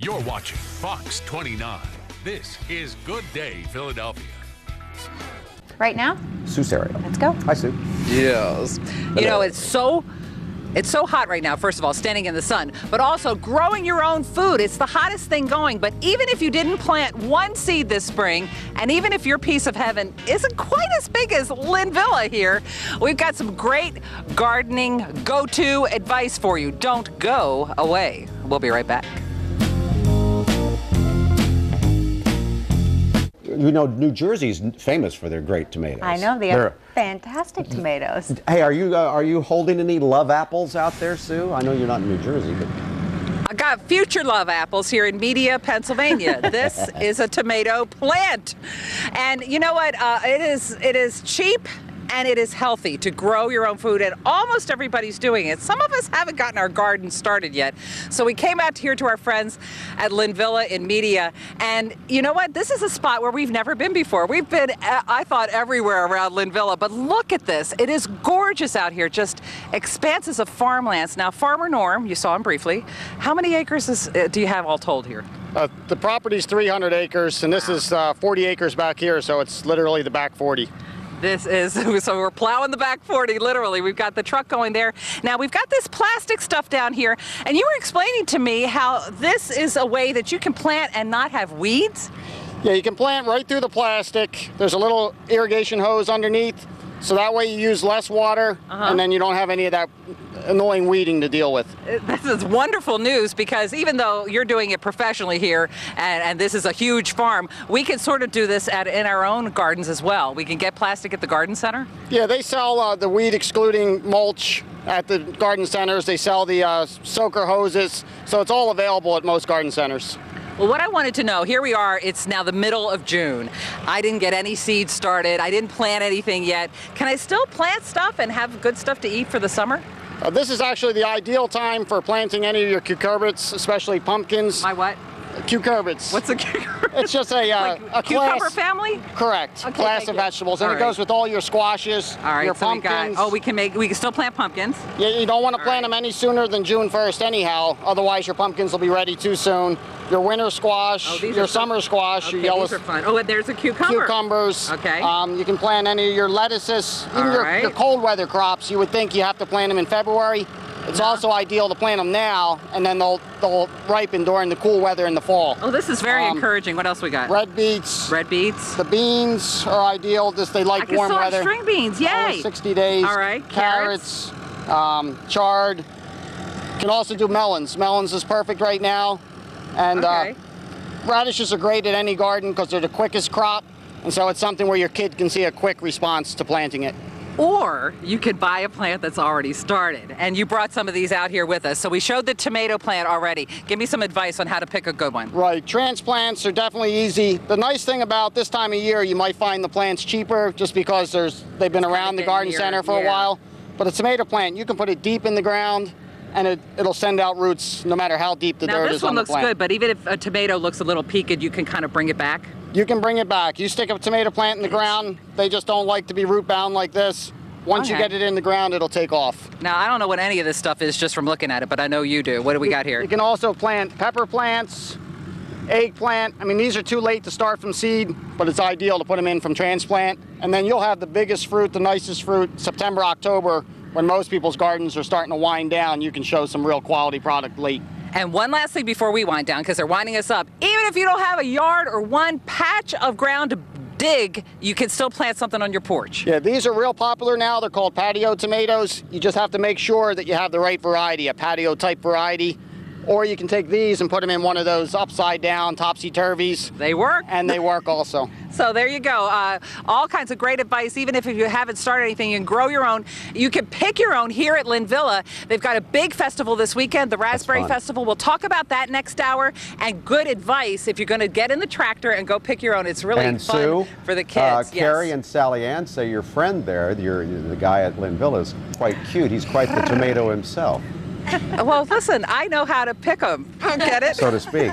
You're watching Fox 29. This is Good Day Philadelphia. Right now, Sue Serio. Let's go. Hi, Sue. Yes. You know, it's so hot right now, first of all, standing in the sun, but also growing your own food. It's the hottest thing going. But even if you didn't plant one seed this spring, and even if your piece of heaven isn't quite as big as Linvilla here, we've got some great gardening go-to advice for you. Don't go away. We'll be right back. You know, New Jersey's famous for their great tomatoes. I know, they have fantastic tomatoes. Hey, are you holding any love apples out there, Sue? I know you're not in New Jersey, but... I got future love apples here in Media, Pennsylvania. This is a tomato plant. And you know what? It is cheap and it is healthy to grow your own food, and almost everybody's doing it. Some of us haven't gotten our garden started yet. So we came out here to our friends at Linvilla in Media, and you know what? This is a spot where we've never been before. We've been, I thought, everywhere around Linvilla, but look at this. It is gorgeous out here, just expanses of farmlands. Now, Farmer Norm, you saw him briefly. How many acres do you have all told here? The property's 300 acres, and this is 40 acres back here, so it's literally the back 40. This is, so we're plowing the back 40, literally. We've got the truck going there. Now, we've got this plastic stuff down here, and you were explaining to me how this is a way that you can plant and not have weeds? Yeah, you can plant right through the plastic. There's a little irrigation hose underneath, so that way you use less water, and then you don't have any of that annoying weeding to deal with. This is wonderful news, because even though you're doing it professionally here, and this is a huge farm, we can sort of do this in our own gardens as well. We can get plastic at the garden center? Yeah, they sell the weed excluding mulch at the garden centers. They sell the soaker hoses, so it's all available at most garden centers. Well, what I wanted to know, here we are, it's now the middle of June. I didn't get any seeds started. I didn't plant anything yet. Can I still plant stuff and have good stuff to eat for the summer? This is actually the ideal time for planting any of your cucurbits, especially pumpkins. My what? Cucurbits. What's a cucumber? It's just a cucumber class, family? Correct. Okay, class of vegetables, and it goes with all your squashes, your pumpkins. We can still plant pumpkins. Yeah, you don't want to plant them any sooner than June 1st anyhow, otherwise your pumpkins will be ready too soon. Your winter squash, your summer squash, your yellow. These are fun. Oh, and there's a cucumber. Cucumbers. Okay. You can plant any of your lettuces, even your cold weather crops. You would think you have to plant them in February. It's also ideal to plant them now, and then they'll ripen during the cool weather in the fall. Oh, this is very encouraging. What else we got? Red beets. Red beets. The beans are ideal. They like warm weather. String beans, yay! 60 days. All right. Carrots. Chard. Can also do melons. Melons is perfect right now. And radishes are great at any garden because they're the quickest crop, and so it's something where your kid can see a quick response to planting it. Or you could buy a plant that's already started, and you brought some of these out here with us. So we showed the tomato plant already. Give me some advice on how to pick a good one. Right, transplants are definitely easy. The nice thing about this time of year, you might find the plants cheaper just because they've been around the garden center for a while. But a tomato plant, you can put it deep in the ground, and it'll send out roots no matter how deep the dirt is on the plant. Now this one looks good, but even if a tomato looks a little peaked, you can kind of bring it back? You can bring it back. You stick a tomato plant in the ground, they just don't like to be root bound like this. Once you get it in the ground, it'll take off. Now, I don't know what any of this stuff is just from looking at it, but I know you do. What do we got here? You can also plant pepper plants, eggplant. I mean, these are too late to start from seed, but it's ideal to put them in from transplant. And then you'll have the biggest fruit, the nicest fruit, September, October, when most people's gardens are starting to wind down. You can show some real quality product late. And one last thing before we wind down, because they're winding us up. Even if you don't have a yard or one patch of ground to dig, you can still plant something on your porch. Yeah, these are real popular now. They're called patio tomatoes. You just have to make sure that you have the right variety, a patio type variety. Or you can take these and put them in one of those upside down topsy-turvies. They work. And they work also. So there you go. All kinds of great advice. Even if you haven't started anything, you can grow your own. You can pick your own here at Linvilla. They've got a big festival this weekend, the Raspberry Festival. We'll talk about that next hour. And good advice if you're going to get in the tractor and go pick your own. It's really fun Sue, for the kids. Carrie and Sally Ann say your friend there, the guy at Linvilla, is quite cute. He's quite the tomato himself. Well, listen, I know how to pick them. Get it? So to speak.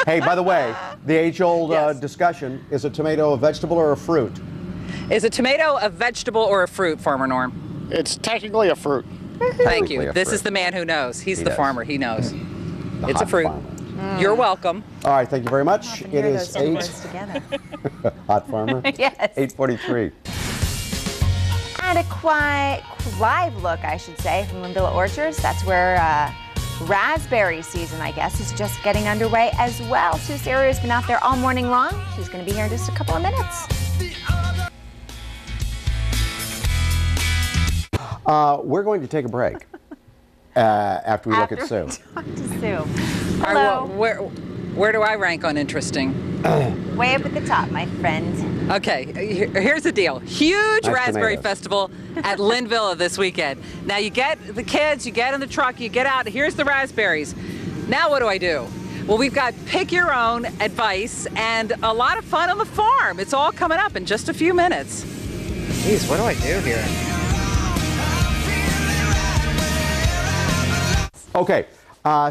Hey, by the way, the age-old discussion, is a tomato a vegetable or a fruit? Is a tomato a vegetable or a fruit, Farmer Norm? It's technically a fruit. Thank you. This is the man who knows. He's the farmer. He knows. It's a fruit. Farmer. You're welcome. All right, thank you very much. Often It hear is those two 8. words together. Hot Farmer. Yes. 8:43. And a quite live look, I should say, from Linvilla Orchards. That's where raspberry season, I guess, is just getting underway as well. Sue Serio has been out there all morning long. She's going to be here in just a couple of minutes. We're going to take a break after we look at Sue. Talk to Sue. All Hello. right, well, where do I rank on interesting? Way up at the top, my friend. Okay, here's the deal. Huge Nice Raspberry tomatoes. Festival at Linvilla this weekend. Now you get the kids, you get in the truck, you get out, here's the raspberries. Now what do I do? Well, we've got pick your own advice and a lot of fun on the farm. It's all coming up in just a few minutes. Geez, what do I do here? Okay.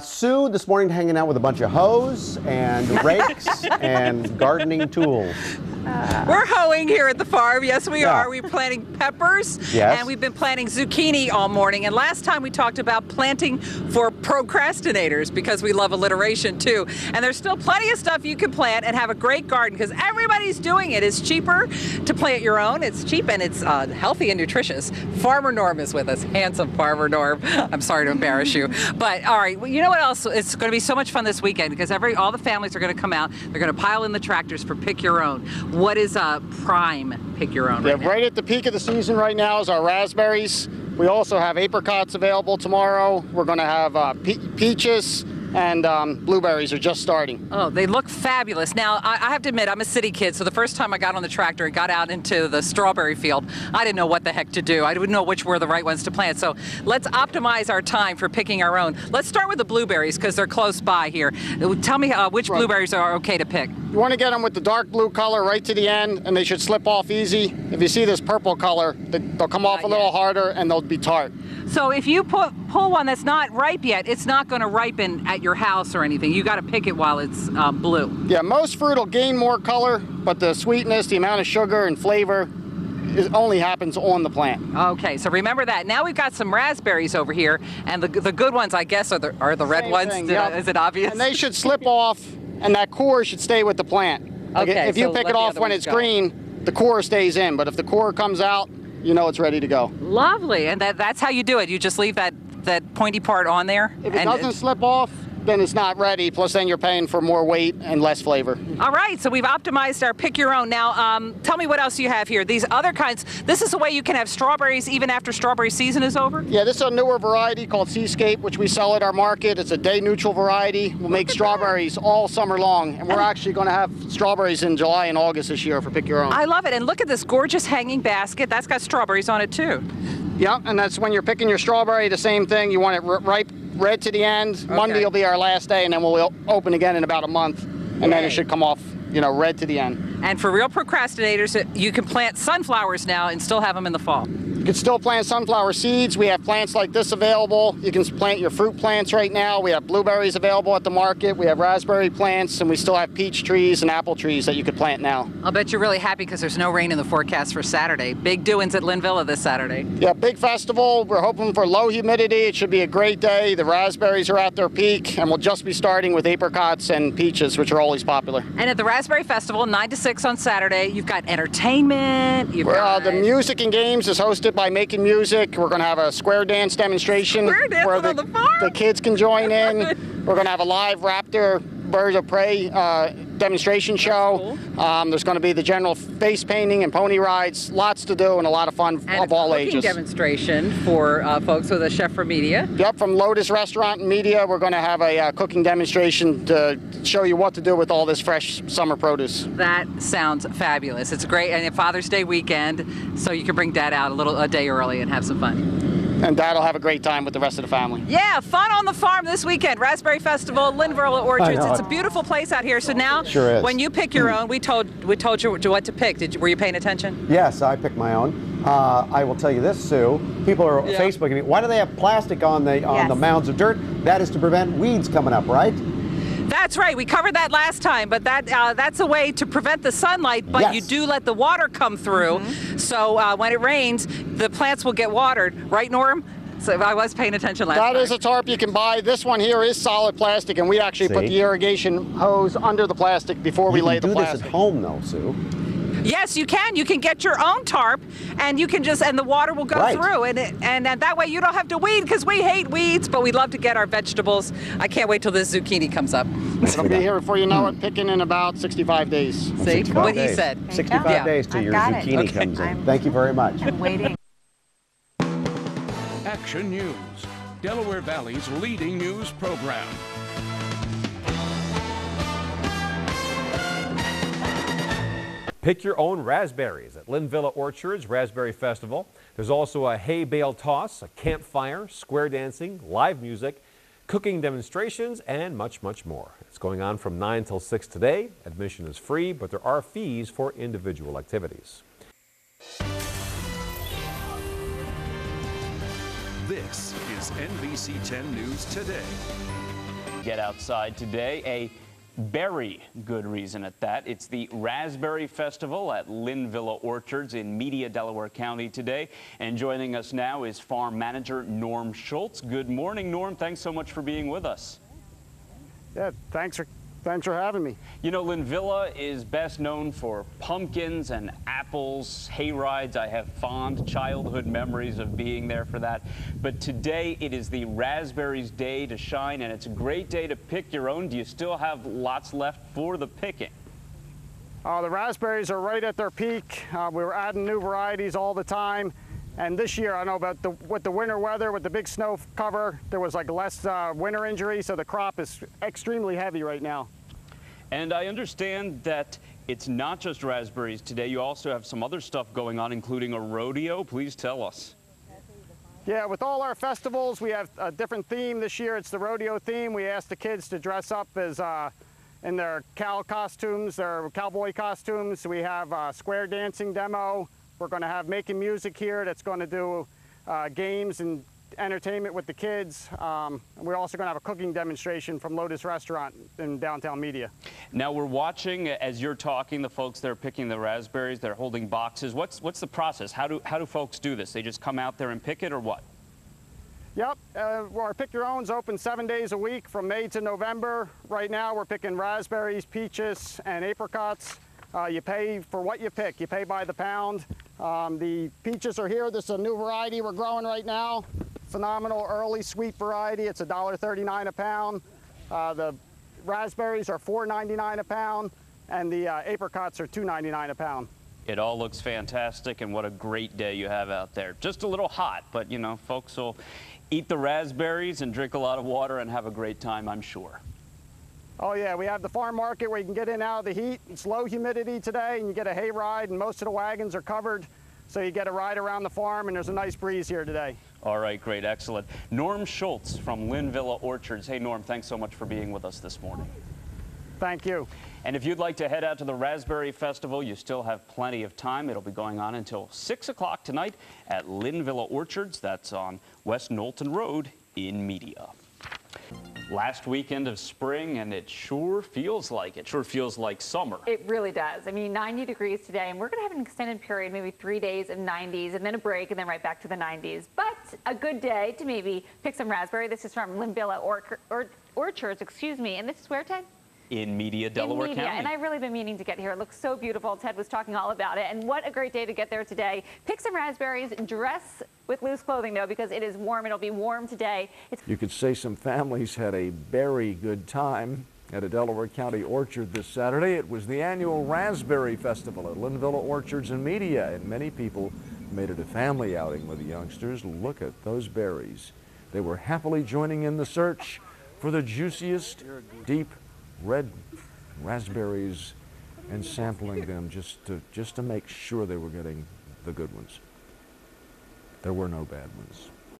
Sue this morning hanging out with a bunch of hoes and rakes and gardening tools. We're hoeing here at the farm. Yes, we Yeah. are. We're planting peppers. Yes. And we've been planting zucchini all morning. And last time we talked about planting for procrastinators because we love alliteration too. And there's still plenty of stuff you can plant and have a great garden because everybody's doing it. It's cheaper to plant your own. It's cheap and it's healthy and nutritious. Farmer Norm is with us. Handsome Farmer Norm. I'm sorry to embarrass you. But all right, well, you know what else? It's going to be so much fun this weekend because all the families are going to come out. They're going to pile in the tractors for Pick Your Own. What is prime Pick Your Own right now? Right at the peak of the season right now is our raspberries. We also have apricots available tomorrow. We're going to have peaches, and blueberries are just starting. Oh, they look fabulous. Now, I have to admit, I'm a city kid, so the first time I got on the tractor and got out into the strawberry field, I didn't know what the heck to do. I didn't know which were the right ones to plant. So let's optimize our time for picking our own. Let's start with the blueberries because they're close by here. Tell me which blueberries are okay to pick. You want to get them with the dark blue color right to the end, and they should slip off easy. If you see this purple color, they'll come off a little harder and they'll be tart. So if you pull one that's not ripe yet, it's not going to ripen at your house or anything. You got to pick it while it's blue. Yeah, most fruit will gain more color, but the sweetness, the amount of sugar and flavor, it only happens on the plant. Okay, so remember that. Now we've got some raspberries over here, and the good ones, I guess, are the red ones. Yep. Is it obvious? And they should slip off, and that core should stay with the plant. Like Okay, if you so pick let it the off other when ones it's go. green, the core stays in. But if the core comes out, you know it's ready to go. Lovely, and that's how you do it. You just leave that pointy part on there. If it doesn't slip off, then it's not ready. Plus, then you're paying for more weight and less flavor. All right, so we've optimized our Pick Your Own. Now, tell me what else you have here. These other kinds, this is a way you can have strawberries even after strawberry season is over? Yeah, this is a newer variety called Seascape, which we sell at our market. It's a day-neutral variety. We'll make strawberries all summer long, and we're actually going to have strawberries in July and August this year for Pick Your Own. I love it, and look at this gorgeous hanging basket. That's got strawberries on it, too. Yeah, and that's when you're picking your strawberry, the same thing. You want it ripe, red to the end. Okay. Monday will be our last day, and then we'll open again in about a month, and then it should come off, red to the end. And for real procrastinators, you can plant sunflowers now and still have them in the fall. You can still plant sunflower seeds. We have plants like this available. You can plant your fruit plants right now. We have blueberries available at the market. We have raspberry plants, and we still have peach trees and apple trees that you could plant now. I'll bet you're really happy because there's no rain in the forecast for Saturday. Big doings at Linvilla this Saturday. Yeah, big festival. We're hoping for low humidity. It should be a great day. The raspberries are at their peak, and we'll just be starting with apricots and peaches, which are always popular. And at the Raspberry Festival, 9 to 6 on Saturday, you've got entertainment. You've got The music and games is hosted by Making Music. We're going to have a square dance demonstration Square dancing where on the farm? the kids can join in. We're going to have a live raptor birds of prey demonstration show. Cool. There's going to be the general face painting and pony rides. Lots to do and a lot of fun and of all a cooking ages. demonstration for folks with a chef for media. Yep, from Lotus Restaurant and Media, we're going to have a cooking demonstration to show you what to do with all this fresh summer produce. That sounds fabulous. It's great, and a Father's Day weekend, so you can bring Dad out a day early and have some fun. And Dad will have a great time with the rest of the family. Yeah, fun on the farm this weekend. Raspberry Festival, Linvilla Orchards. I know. It's a beautiful place out here. So now, Sure is. when you pick your own, we told you what to pick. Were you paying attention? Yes, I picked my own. I will tell you this, Sue. People are Facebooking me. Why do they have plastic on the mounds of dirt? That is to prevent weeds coming up, right? That's right. We covered that last time, but that's a way to prevent the sunlight, but you do let the water come through. So when it rains, the plants will get watered. Right, Norm? So I was paying attention last night. That is a tarp you can buy. This one here is solid plastic, and we actually put the irrigation hose under the plastic before we lay the plastic. You can do this at home, though, Sue. Yes, you can. You can get your own tarp, and you can just, and the water will go through, and that way you don't have to weed, because we hate weeds, but we love to get our vegetables. I can't wait till this zucchini comes up. It'll be here before you know it, picking in about 65 days. See what he said. 65 days till your zucchini comes in. Thank you very much. I'm waiting. Action News, Delaware Valley's leading news program. Pick your own raspberries at Linvilla Orchards Raspberry Festival. There's also a hay bale toss, a campfire, square dancing, live music, cooking demonstrations, and much, much more. It's going on from 9 till 6 today. Admission is free, but there are fees for individual activities. This is NBC10 News Today. Get outside today, a very good reason at that. It's the Raspberry Festival at Linvilla Orchards in Media, Delaware County today. And joining us now is farm manager Norm Schultz. Good morning, Norm. Thanks so much for being with us. Yeah, thanks for having me. You know, Linvilla is best known for pumpkins and apples, hay rides. I have fond childhood memories of being there for that. But today it is the Raspberries Day to shine, and it's a great day to pick your own. Do you still have lots left for the picking? The raspberries are right at their peak. We're adding new varieties all the time. And this year, I know about with the winter weather, with the big snow cover, there was like less winter injury, so the crop is extremely heavy right now. And I understand that it's not just raspberries today. You also have some other stuff going on, including a rodeo. Please tell us. Yeah, with all our festivals, we have a different theme this year. It's the rodeo theme. We asked the kids to dress up as in their cow costumes, their cowboy costumes. We have a square dancing demo. We're going to have making music here that's going to do games and entertainment with the kids. We're also going to have a cooking demonstration from Lotus Restaurant in downtown Media. Now we're watching as you're talking, the folks that are picking the raspberries, they're holding boxes. What's the process? How do folks do this? They just come out there and pick it, or what? Yep, our Pick Your Own's open 7 days a week from May to November. Right now we're picking raspberries, peaches, and apricots. You pay for what you pick. You pay by the pound. The peaches are here. This is a new variety we're growing right now. Phenomenal early sweet variety. It's $1.39 a pound. The raspberries are $4.99 a pound, and the apricots are $2.99 a pound. It all looks fantastic, and what a great day you have out there. Just a little hot, but you know, folks will eat the raspberries and drink a lot of water and have a great time, I'm sure. Oh yeah, we have the farm market where you can get in out of the heat. It's low humidity today, and you get a hay ride, and most of the wagons are covered, so you get a ride around the farm, and there's a nice breeze here today. All right, great, excellent. Norm Schultz from Linvilla Orchards. Hey, Norm, thanks so much for being with us this morning. Thank you. And if you'd like to head out to the Raspberry Festival, you still have plenty of time. It'll be going on until 6 o'clock tonight at Linvilla Orchards. That's on West Knowlton Road in Media. Last weekend of spring, and it sure feels like it. Sure feels like summer. It really does. I mean, 90 degrees today, and we're going to have an extended period, maybe 3 days of 90s, and then a break, and then right back to the 90s. But a good day to maybe pick some raspberry. This is from Linvilla Orchards, excuse me, and this is where, Ted? In Media, Delaware County. And I've really been meaning to get here. It looks so beautiful. Ted was talking all about it. And what a great day to get there today. Pick some raspberries, dress with loose clothing, though, because it is warm. It'll be warm today. You could say some families had a very good time at a Delaware County orchard this Saturday. It was the annual Raspberry Festival at Linvilla Orchards and Media, and many people made it a family outing with the youngsters. Look at those berries. They were happily joining in the search for the juiciest, deep red raspberries and sampling them just to make sure they were getting the good ones. There were no bad ones.